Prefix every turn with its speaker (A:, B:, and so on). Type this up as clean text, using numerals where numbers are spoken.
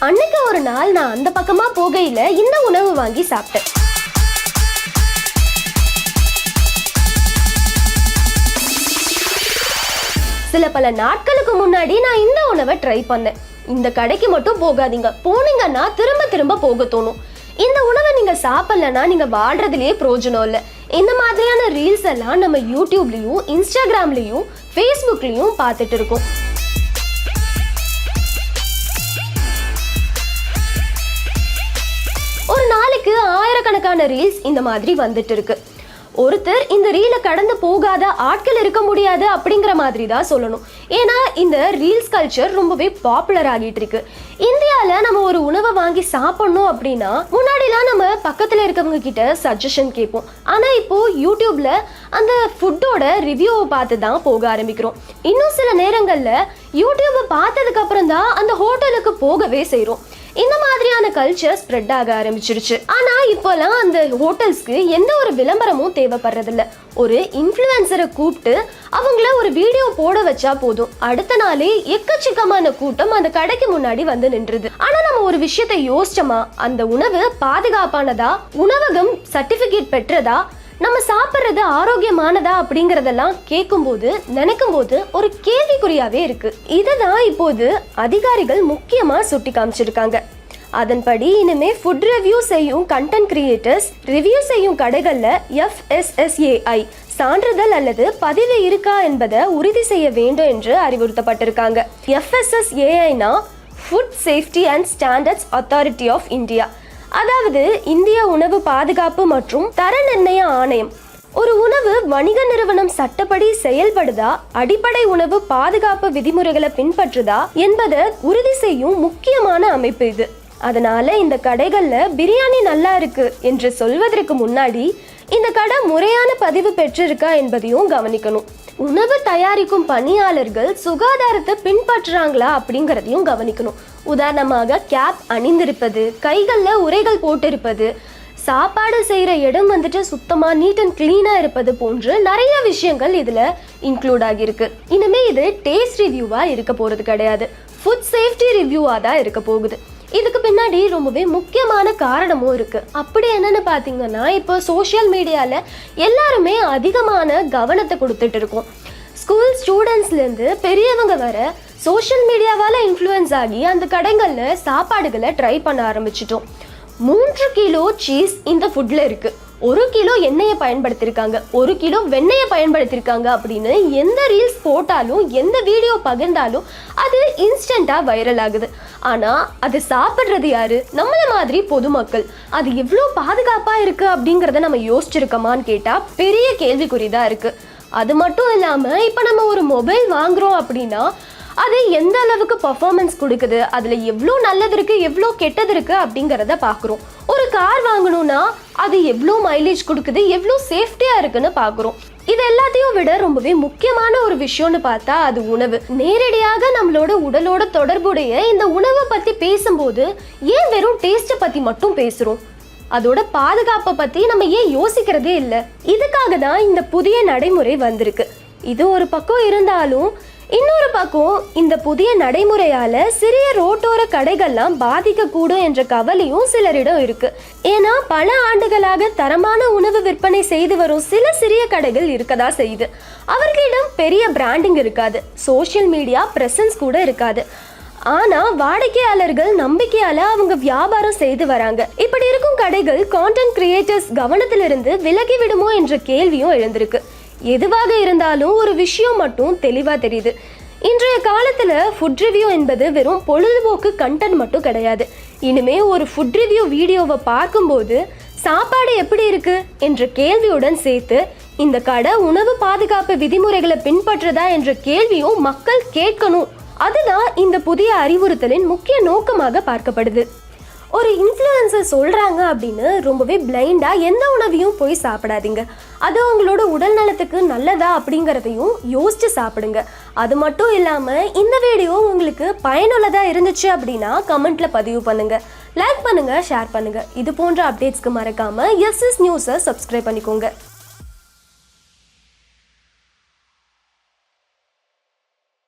A: அன்னைக்கு ஒரு நாள் நான் அந்த பக்கமா போகையில இந்த உணவு வாங்கி சாப்பிட்டேன். சில பல நாட்களுக்கு முன்னாடி நான் இந்த உணவை ட்ரை பண்ணேன். இந்த கடைக்கு மட்டும் போகாதீங்க, போனீங்கன்னா திரும்ப திரும்ப போக தோணும். இந்த உணவை நீங்க சாப்பிடலன்னா நீங்க வாழ்றதுலயே பிரயோஜனம் இல்லை. இந்த மாதிரியான ரீல்ஸ் எல்லாம் நம்ம யூடியூப்லயும் இன்ஸ்டாகிராம்லயும் ஃபேஸ்புக்லயும் பார்த்துட்டு இருக்கோம். ஒரு நாளைக்கு ஆயிரக்கணக்கான ரீல்ஸ் இந்த மாதிரி வந்துட்டு இருக்கு. ஒருத்தர் இந்த ரீலை கடந்து போகாத ஆட்கள் இருக்க முடியாது அப்படிங்கிற மாதிரி தான் சொல்லணும். ஏன்னா இந்த ரீல்ஸ் கல்ச்சர் ரொம்பவே பாப்புலர் ஆகிட்டு இருக்கு. இந்தியாவில் நம்ம ஒரு உணவை வாங்கி சாப்பிடணும் அப்படின்னா முன்னாடிலாம் நம்ம பக்கத்தில் இருக்கவங்க கிட்ட சஜஷன் கேட்போம். ஆனால் இப்போ யூடியூப்ல அந்த ஃபுட்டோட ரிவ்யூவை பார்த்து தான் போக ஆரம்பிக்கிறோம். இன்னும் சில நேரங்களில் யூடியூப்பை பார்த்ததுக்கு அப்புறம் தான் அந்த ஹோட்டலுக்கு போகவே செய்கிறோம். இந்த மாதிரியான கல்ச்சர் ஸ்ப்ரெட் ஆக ஆரம்பிச்சிருச்சு. ஆனா இப்போலாம் அந்த ஹோட்டல்ஸ்க்கு எந்த ஒரு விளம்பரமும் தேவைப்படுறதில்ல. ஒரு இன்ஃப்ளூயன்சரை கூப்பிட்டு அவங்கள ஒரு வீடியோ போட வச்சா போதும், அடுத்த நாளே எக்கச்சக்கமான கூட்டம் அந்த கடைக்கு முன்னாடி வந்து நின்றுது. ஆனா நம்ம ஒரு விஷயத்தை யோசிச்சோமா, அந்த உணவு பாதுகாப்பானதா, உணவகம் சர்டிபிகேட் பெற்றதா, நம்ம சாப்பிட்றது ஆரோக்கியமானதா அப்படிங்கறதெல்லாம் கேட்கும்போது நினைக்கும் போது ஒரு கேள்விக்குறியாவே இருக்கு. இதுதான் இப்போது அதிகாரிகள் முக்கியமா சுட்டி காமிச்சிருக்காங்க. அதன்படி இனிமே ஃபுட் ரிவ்யூ செய்யும் கண்டென்ட் கிரியேட்டர்ஸ் ரிவ்யூ செய்யும் கடைகள்ல FSSAI சான்றிதழ் அல்லது பதிவு இருக்கா என்பதை உறுதி செய்ய வேண்டும் என்று அறிவுறுத்தப்பட்டிருக்காங்க. FSSAIனா food safety and standards authority of India, அதாவது இந்திய உணவு பாதுகாப்பு மற்றும் தர நிர்ணய ஆணையம். ஒரு உணவு வணிக நிறுவனம் சட்டப்படி செயல்படுதா, அடிப்படை உணவு பாதுகாப்பு விதிமுறைகளை பின்பற்றுதா என்பதை உறுதி செய்யும் முக்கியமான அமைப்பு இது. அதனால இந்த கடைகள்ல பிரியாணி நல்லா இருக்கு என்று சொல்வதற்கு முன்னாடி இந்த கடை முறையான பதிவு பெற்றிருக்கா என்பதையும் கவனிக்கணும். உணவு தயாரிக்கும் பணியாளர்கள் சுகாதாரத்தை பின்பற்றுறாங்களா அப்படிங்கிறதையும் கவனிக்கணும். உதாரணமாக கேப் அணிந்திருப்பது, கைகளில் உரைகள் போட்டிருப்பது, சாப்பாடு செய்கிற இடம் வந்துட்டு சுத்தமாக நீட் அண்ட் கிளீனாக இருப்பது போன்று நிறைய விஷயங்கள் இதில் இன்க்ளூட் ஆகியிருக்கு. இனிமே இது டேஸ்ட் ரிவ்யூவாக இருக்க போகிறது கிடையாது, ஃபுட் சேஃப்டி ரிவ்யூவாக தான் இருக்க போகுது. இதுக்கு பின்னாடி ரொம்பவே முக்கியமான காரணமும் இருக்கு. அப்படி என்னன்னு பார்த்தீங்கன்னா, இப்போ சோஷியல் மீடியாவில் எல்லாருமே அதிகமான கவனத்தை கொடுத்துட்டு இருக்கோம். ஸ்கூல் ஸ்டூடெண்ட்ஸ்லேருந்து பெரியவங்க வர சோஷியல் மீடியாவால் இன்ஃப்ளூயன்ஸ் ஆகி அந்த கடைகளில் சாப்பாடுகளை ட்ரை பண்ண ஆரம்பிச்சிட்டோம். 3 கிலோ சீஸ் இந்த ஃபுட்டில் இருக்குது, 1 கிலோ எண்ணெயை பயன்படுத்தியிருக்காங்க, 1 கிலோ வெண்ணெயை பயன்படுத்தியிருக்காங்க அப்படின்னு எந்த ரீல்ஸ் போட்டாலும் எந்த வீடியோ பகிர்ந்தாலும் அது இன்ஸ்டண்ட்டாக வைரல் ஆகுது. ஆனால் அது சாப்பிட்றது யாரு? நம்மள மாதிரி பொதுமக்கள். அது எவ்வளோ பாதுகாப்பாக இருக்குது அப்படிங்கிறத நம்ம யோசிச்சிருக்கோமான்னு கேட்டால் பெரிய கேள்விக்குறி தான் இருக்குது. அது மட்டும் இல்லாமல் இப்போ நம்ம ஒரு மொபைல் வாங்குகிறோம் அப்படின்னா அது எந்த அளவுக்கு பர்ஃபார்மன்ஸ் கொடுக்குது, அதில் எவ்வளோ நல்லது இருக்குது எவ்வளோ கெட்டது இருக்குது அப்படிங்கிறத பார்க்குறோம். ஒரு கார் வாங்கணும்னா அது எவ்வளோ மைலேஜ் கொடுக்குது, எவ்வளோ சேஃப்டியாக இருக்குன்னு பார்க்குறோம். இது எல்லாத்தையும் விட ரொம்பவே முக்கியமான ஒரு விஷயம்னு பார்த்தா அது உணவு. நேரடியாக நம்மளோட உடலோட தொடர்புடைய இந்த உணவை பற்றி பேசும்போது ஏன் வெறும் டேஸ்ட்டை பற்றி மட்டும் பேசுகிறோம்? அதோட பாதுகாப்பை பற்றி நம்ம ஏன் யோசிக்கிறதே இல்லை? இதுக்காக தான் இந்த புதிய நடைமுறை வந்திருக்கு. இது ஒரு பக்கம் இருந்தாலும் இன்னொரு பக்கம் இந்த புதிய நடைமுறையால சிறிய ரோட்டோர கடைகள்லாம் பாதிக்கக்கூடும் என்ற கவலையும் சிலரிடம் இருக்கு. ஏன்னா பல ஆண்டுகளாக தரமான உணவு விற்பனை செய்து வரும் சில சிறிய கடைகள் இருக்கதா செய்யுது. அவர்களிடம் பெரிய பிராண்டிங் இருக்காது, சோஷியல் மீடியா பிரசன்ஸ் கூட இருக்காது. ஆனா வாடிக்கையாளர்கள் நம்பிக்கையால அவங்க வியாபாரம் செய்து வராங்க. இப்படி இருக்கும் கடைகள் கான்டென்ட் கிரியேட்டர்ஸ் கவனத்திலிருந்து விலகி விடுமோ என்ற கேள்வியும் எழுந்திருக்கு. எதுவாக இருந்தாலும் ஒரு விஷயம் மட்டும் தெளிவாக தெரியுது. இன்றைய காலத்தில் ஃபுட் ரிவ்யூ என்பது வெறும் பொழுதுபோக்கு கண்டென்ட் மட்டும் கிடையாது. இனிமே ஒரு ஃபுட் ரிவ்யூ வீடியோவை பார்க்கும்போது சாப்பாடு எப்படி இருக்கு என்ற கேள்வியுடன் சேர்த்து இந்த கடை உணவு பாதுகாப்பு விதிமுறைகளை பின்பற்றதா என்ற கேள்வியும் மக்கள் கேட்கணும். அதுதான் இந்த புதிய அறிவுறுத்தலின் முக்கிய நோக்கமாக பார்க்கப்படுது. ஒரு இன்ஃப்ளூயன்சர் சொல்கிறாங்க அப்படின்னு ரொம்பவே பிளைண்டாக எந்த உணவையும் போய் சாப்பிடாதீங்க. அது உங்களோட உடல் நலத்துக்கு நல்லதா அப்படிங்கிறதையும் யோசித்து சாப்பிடுங்க. அது மட்டும் இல்லாமல் இந்த வீடியோ உங்களுக்கு பயனுள்ளதாக இருந்துச்சு அப்படின்னா கமெண்ட்டில் பதிவு பண்ணுங்கள், லைக் பண்ணுங்கள், ஷேர் பண்ணுங்கள். இது போன்ற அப்டேட்ஸ்க்கு மறக்காமல் SS நியூஸை சப்ஸ்கிரைப் பண்ணிக்கோங்க.